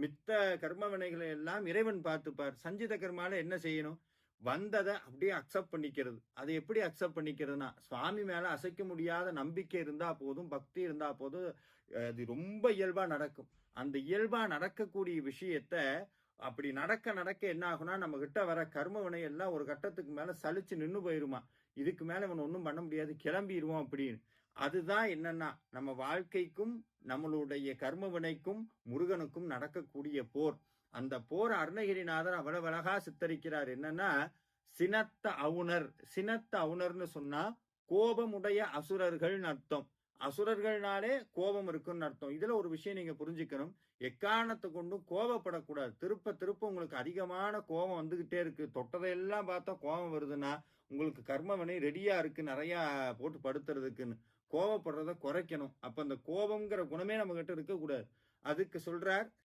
மித்த கர்ம வினைகளை எல்லாம் இறைவன் பார்த்துப்பார். சஞ்சித கர்மால என்ன செய்யணும்? வந்தத அப்படியே அக்செப்ட் பண்ணிக்கிறது. அதை எப்படி அக்செப்ட் பண்ணிக்கிறதுனா, சுவாமி மேல அசைக்க முடியாத நம்பிக்கை இருந்தா போதும், பக்தி இருந்தா போதும், அது ரொம்ப இயல்பா நடக்கும். அந்த இயல்பா நடக்கக்கூடிய விஷயத்த அப்படி நடக்க நடக்க என்ன ஆகும்னா, நம்ம கிட்ட வர கர்ம வினை எல்லாம் ஒரு கட்டத்துக்கு மேல சலிச்சு நின்னு போயிருமாம். இதுக்கு மேல இவன ஒண்ணும் பண்ண முடியாது, கிளம்பிருவோம் அப்படின்னு. அதுதான் என்னன்னா, நம்ம வாழ்க்கைக்கும், நம்மளுடைய கர்ம வினைக்கும், முருகனுக்கும் நடக்கக்கூடிய போர். அந்த போர் அருணகிரிநாதர் அவ்வளவு அழகா சித்தரிக்கிறார். என்னன்னா, சினத்த அவுணர். சினத்த அவுணர்ன்னு சொன்னா கோபமுடைய அசுரர்கள்னு அர்த்தம். அசுரர்கள்னாலே கோபம் இருக்குன்னு அர்த்தம். இதுல ஒரு விஷயம் நீங்க புரிஞ்சுக்கணும். எக்காரணத்தை கொண்டும் கோபப்படக்கூடாது. திருப்ப திருப்ப உங்களுக்கு அதிகமான கோபம் வந்துகிட்டே இருக்கு. தொட்டதையெல்லாம் பார்த்தா கோபம் வருதுன்னா, உங்களுக்கு கர்ம வினை ரெடியா இருக்கு நிறைய போட்டு படுத்துறதுக்குன்னு. கோபப்படுறத குறைக்கணும். அப்ப அந்த கோபம்ங்கிற குணமே நம்ம கிட்ட இருக்கக்கூடாது. அதுக்கு சொல்றார்